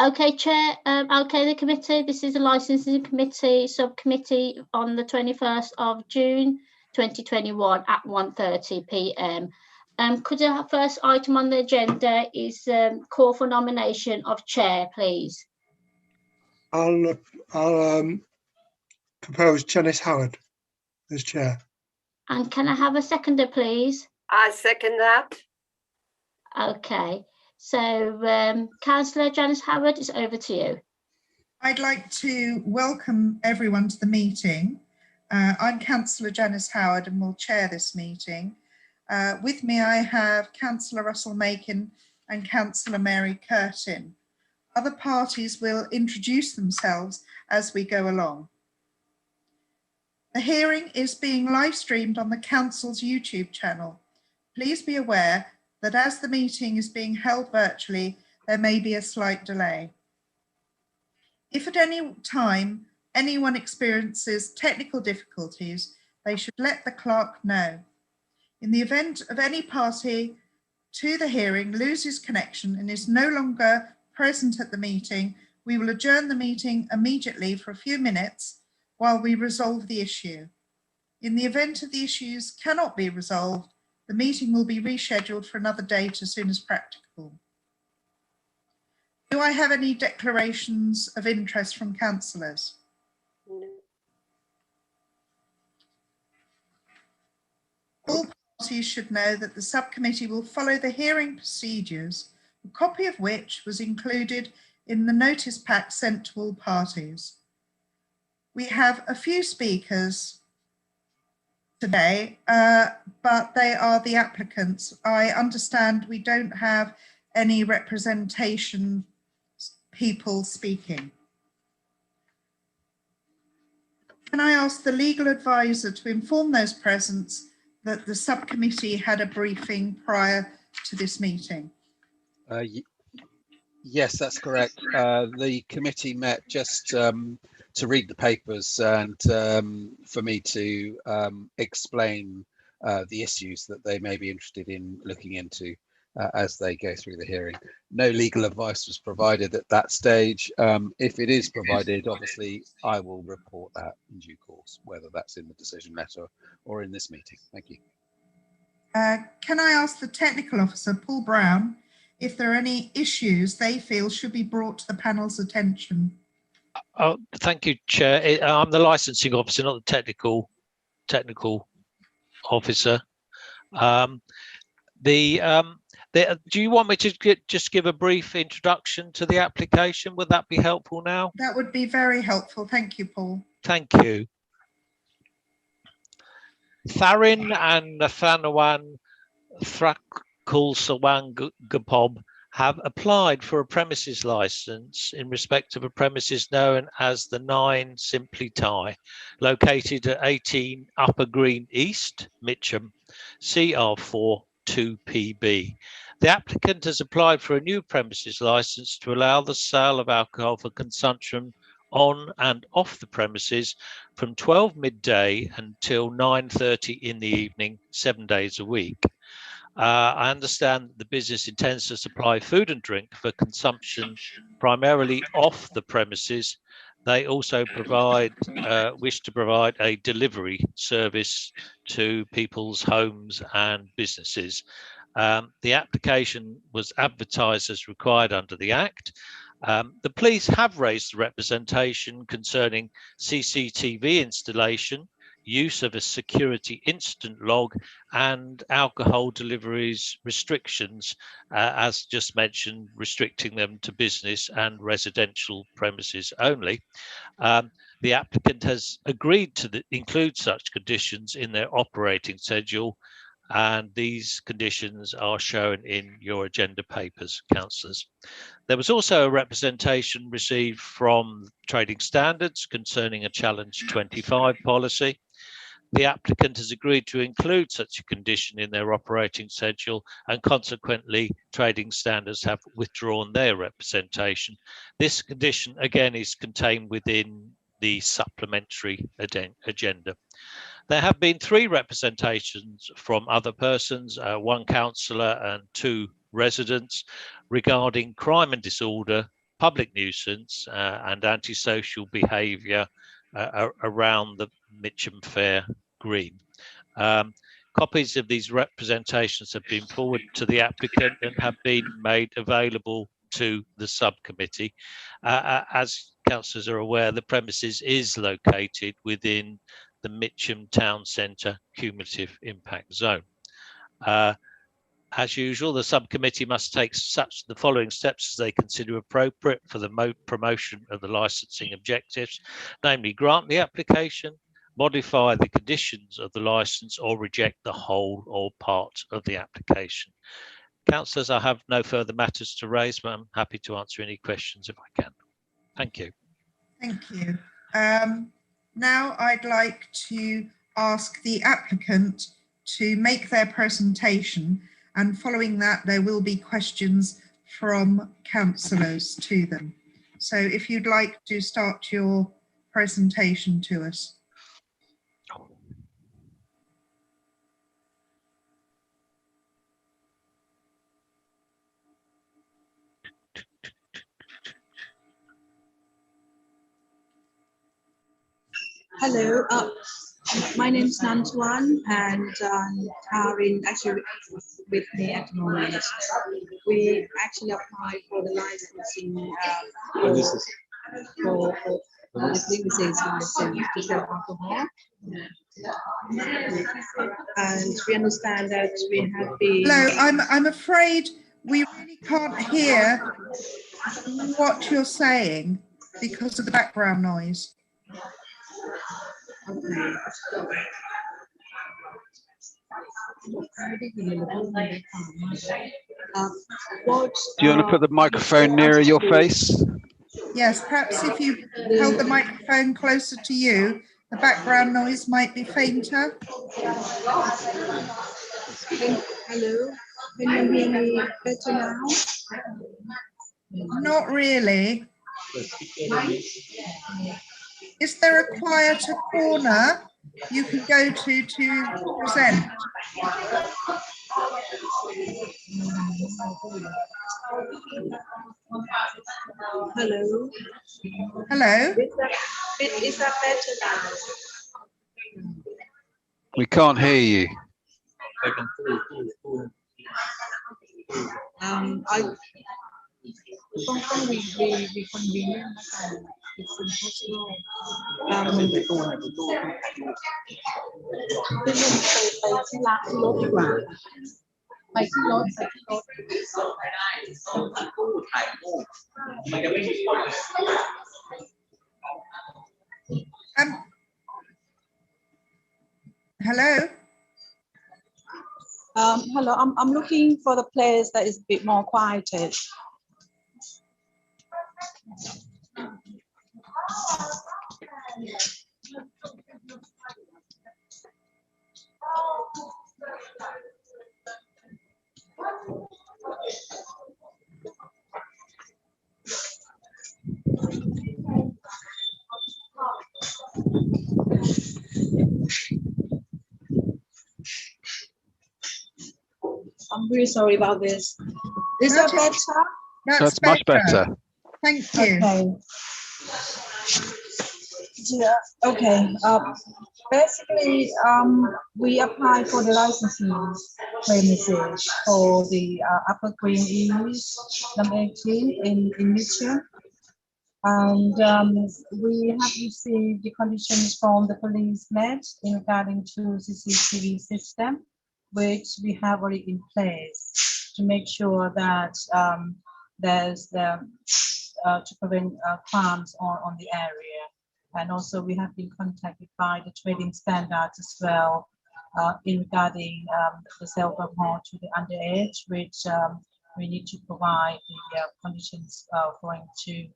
Okay, Chair. Okay, the committee. This is a licensing committee subcommittee on the 21st of June 2021 at 1:30 p.m. Could the first item on the agenda is call for nomination of chair, please? I'll propose Janice Howard as chair. And can I have a seconder, please? I second that. Okay. So, Councillor Janice Howard, it's over to you. I'd like to welcome everyone to the meeting. I'm Councillor Janice Howard and will chair this meeting. With me I have Councillor Russell Makin and Councillor Mary Curtin. Other parties will introduce themselves as we go along. The hearing is being live streamed on the Council's YouTube channel. Please be aware that as the meeting is being held virtually, there may be a slight delay. If at any time anyone experiences technical difficulties, they should let the clerk know. In the event of any party to the hearing loses connection and is no longer present at the meeting, we will adjourn the meeting immediately for a few minutes while we resolve the issue. In the event of the issues cannot be resolved, the meeting will be rescheduled for another date as soon as practicable. Do I have any declarations of interest from councillors? No. All parties should know that the subcommittee will follow the hearing procedures, a copy of which was included in the notice pack sent to all parties. We have a few speakers today, but they are the applicants. I understand we don't have any representation people speaking. Can I ask the legal advisor to inform those present that the subcommittee had a briefing prior to this meeting? Yes, that's correct. The committee met just to read the papers and for me to explain the issues that they may be interested in looking into as they go through the hearing. No legal advice was provided at that stage. If it is provided, obviously I will report that in due course, whether that's in the decision letter or in this meeting. Thank you. Can I ask the technical officer, Paul Brown, if there are any issues they feel should be brought to the panel's attention? Oh, thank you, Chair. I'm the licensing officer, not the technical officer. Do you want me to just give a brief introduction to the application? Would that be helpful now? That would be very helpful. Thank you, Paul. Thank you. Tharin and Nathanawan Thrakulsawangapob have applied for a premises license in respect of a premises known as the 9 Simply Thai, located at 18 Upper Green East, Mitcham, CR4 2PB. The applicant has applied for a new premises license to allow the sale of alcohol for consumption on and off the premises from 12 midday until 9:30 in the evening, 7 days a week. I understand that the business intends to supply food and drink for consumption primarily off the premises. They also wish to provide a delivery service to people's homes and businesses. The application was advertised as required under the Act. The police have raised the representation concerning CCTV installation, use of a security incident log, and alcohol deliveries restrictions, as just mentioned, restricting them to business and residential premises only. The applicant has agreed to include such conditions in their operating schedule, and these conditions are shown in your agenda papers, councillors. There was also a representation received from Trading Standards concerning a Challenge 25 policy. The applicant has agreed to include such a condition in their operating schedule, and consequently Trading Standards have withdrawn their representation. This condition again is contained within the supplementary agenda. There have been 3 representations from other persons, 1 councillor and 2 residents, regarding crime and disorder, public nuisance and antisocial behaviour around the Mitcham Fair Green. Copies of these representations have been forwarded to the applicant and have been made available to the subcommittee. As councillors are aware, the premises is located within the Mitcham Town Centre Cumulative Impact Zone. As usual, the subcommittee must take the following steps as they consider appropriate for the promotion of the licensing objectives, namely grant the application, modify the conditions of the licence, or reject the whole or part of the application. Councillors, I have no further matters to raise, but I'm happy to answer any questions if I can. Thank you. Thank you. Now I'd like to ask the applicant to make their presentation, and following that there will be questions from councillors to them. So if you'd like to start your presentation to us. Hello, my name is Nantuan, and Karin actually with me at the moment. We actually applied for the licensing for the premises license to sell alcohol. And we understand that we have been... Hello, I'm afraid we really can't hear what you're saying because of the background noise. Okay. Do you want to put the microphone nearer your face? Yes, perhaps if you held the microphone closer to you, the background noise might be fainter. Hello, can you hear me better now? Not really. Is there a quieter corner you could go to present? Hello. Hello? Is that better now? We can't hear you. Không có vì convenient it's impossible.ไปที่ร้านรถดีกว่าไปที่รถHello? Hello, I'm looking for the place that is a bit more quieted. I'm really sorry about this. Is that better? That's much better. Thank you. Okay. Yeah, okay. Basically, we applied for the licensing premises for the Upper Green East, number 18 in Mitcham. And we have received the conditions from the police met in regarding to CCTV system, which we have already in place to make sure that there's to prevent crimes on the area. And also we have been contacted by the trading standards as well in regarding the sale of alcohol to the underage, which we need to provide the conditions going to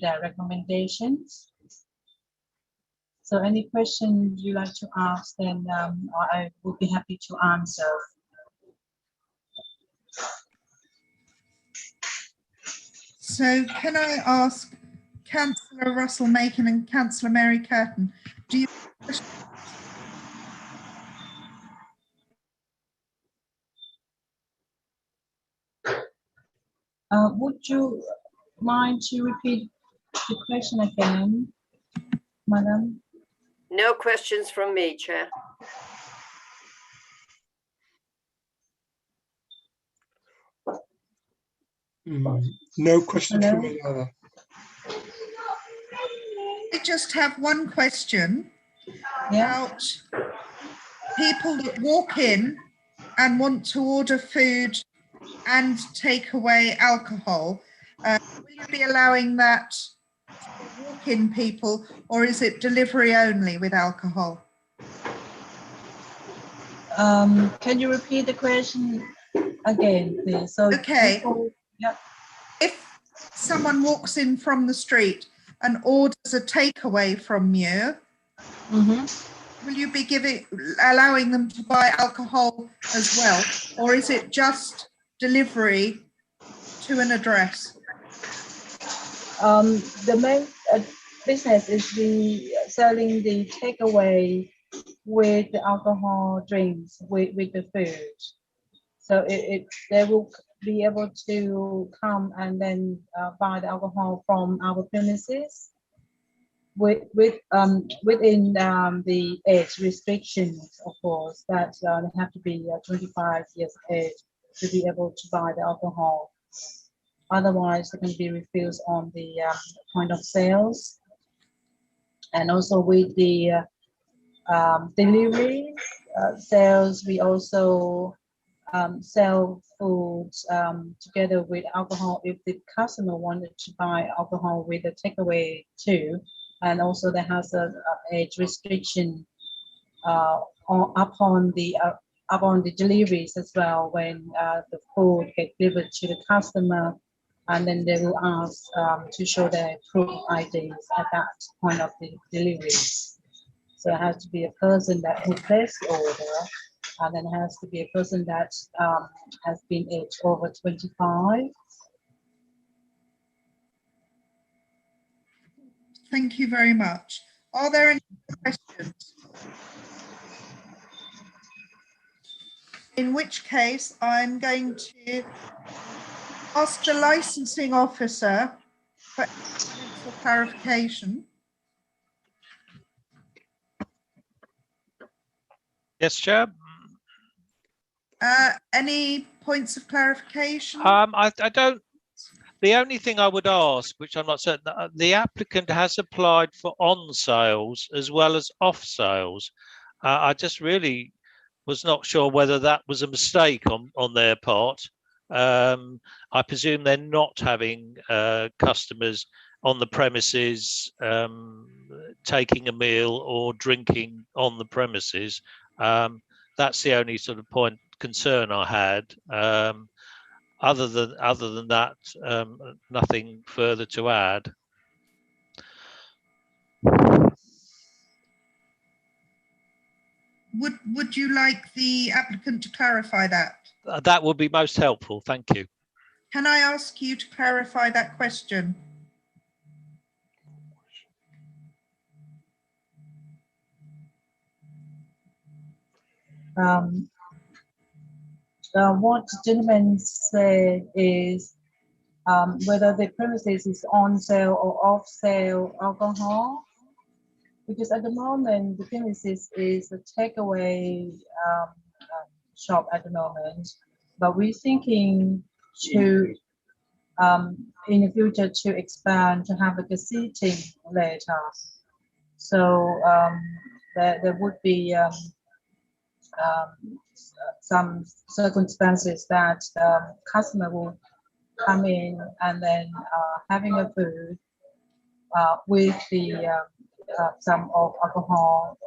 their recommendations. So any question you like to ask, then I would be happy to answer. So can I ask Councillor Russell Macon and Councillor Mary Curtin, do you Would you mind to repeat the question again, Madam? No questions from me, Chair. No questions from Hello? me either. I just have one question Yeah. about people that walk in and want to order food and take away alcohol. Will you be allowing that for walk-in people, or is it delivery only with alcohol? Can you repeat the question again, please? So Okay. Yeah. If someone walks in from the street and orders a takeaway from you, will you be allowing them to buy alcohol as well, or is it just delivery to an address? The main business is selling the takeaway with the alcohol drinks with the food. So they will be able to come and then buy the alcohol from our premises within the age restrictions, of course, that they have to be 25 years of age to be able to buy the alcohol. Otherwise, they can be refused on the point of sales. And also with the delivery sales, we also sell foods together with alcohol if the customer wanted to buy alcohol with a takeaway too. And also there has a age restriction upon the deliveries as well, when the food gets delivered to the customer, and then they will ask to show their proof IDs at that point of the delivery. So it has to be a person who placed the order, and then it has to be a person that has been aged over 25. Thank you very much. Are there any questions? In which case, I'm going to ask the licensing officer for clarification. Yes, Chair. Any points of clarification? I don't. The only thing I would ask, which I'm not certain, the applicant has applied for on sales as well as off sales. I just really was not sure whether that was a mistake on their part. I presume they're not having customers on the premises taking a meal or drinking on the premises. That's the only sort of point concern I had. Other than that, nothing further to add. Would you like the applicant to clarify that? That would be most helpful. Thank you. Can I ask you to clarify that question? What the gentleman said is whether the premises is on sale or off sale alcohol, because at the moment the premises is a takeaway shop at the moment, but we're thinking to in the future to expand to have like a seating later. So there would be some circumstances that customer will come in and then having a food with the some of alcohol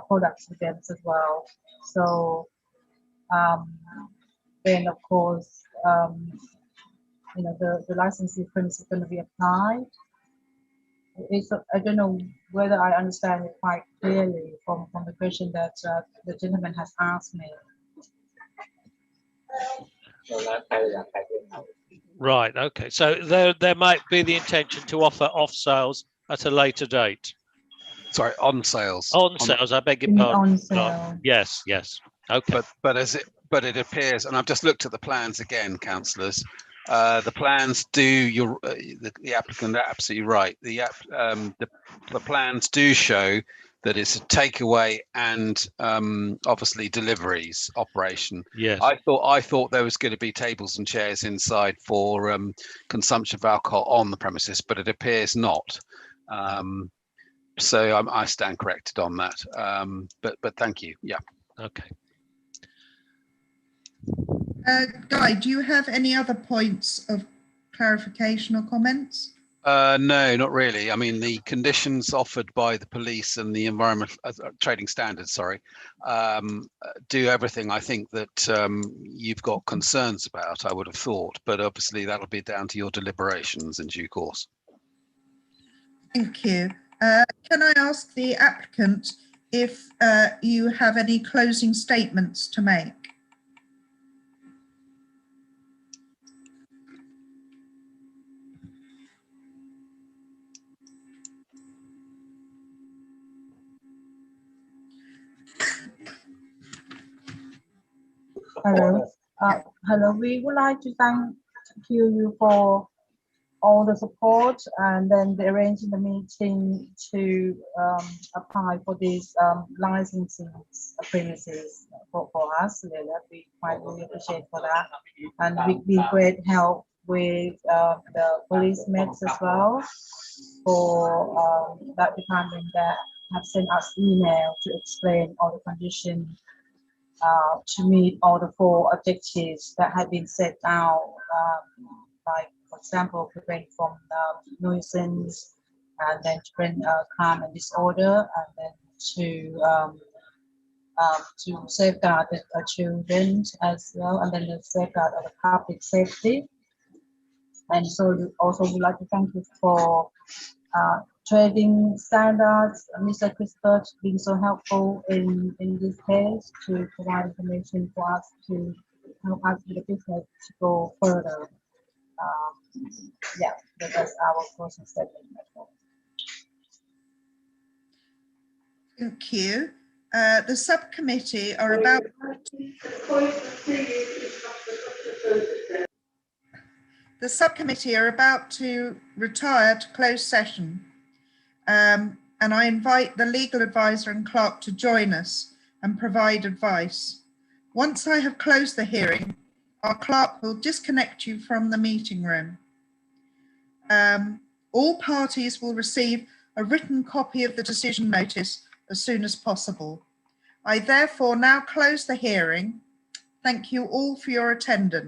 products with them as well. So then of course the licensing premise is going to be applied. I don't know whether I understand it quite clearly from the question that the gentleman has asked me. Right. Okay. So there might be the intention to offer off sales at a later date. Sorry, on sales. On sales. I beg your pardon. On sale. Yes. Okay. But it appears, and I've just looked at the plans again, councillors. The plans do. The applicant are absolutely right. The plans do show that it's a takeaway and obviously deliveries operation. Yes. I thought there was going to be tables and chairs inside for consumption of alcohol on the premises, but it appears not. So I stand corrected on that. But thank you. Yeah. Okay. Guy, do you have any other points of clarification or comments? No, not really. I mean, the conditions offered by the police and the environmental trading standards, do everything I think that you've got concerns about, I would have thought, but obviously that'll be down to your deliberations in due course. Thank you. Can I ask the applicant if you have any closing statements to make? Hello. Hello. We would like to thank you for all the support and then the arranging the meeting to apply for these licensing premises for us. We quite really appreciate for that. And we've been great help with the police mates as well for that department that have sent us email to explain all the conditions to meet all the 4 objectives that have been set out, like, for example, prevent from nuisance, and then to prevent crime and disorder, and then to safeguard the children as well, and then the safeguard of the public safety. And so also we'd like to thank you for trading standards, Mr. Christopher, being so helpful in this case to provide information for us to help us with the business to go further. Yeah, that's our closing statement. Thank you. The subcommittee are about to retire to closed session. And I invite the legal advisor and clerk to join us and provide advice. Once I have closed the hearing, our clerk will disconnect you from the meeting room. All parties will receive a written copy of the decision notice as soon as possible. I therefore now close the hearing. Thank you all for your attendance.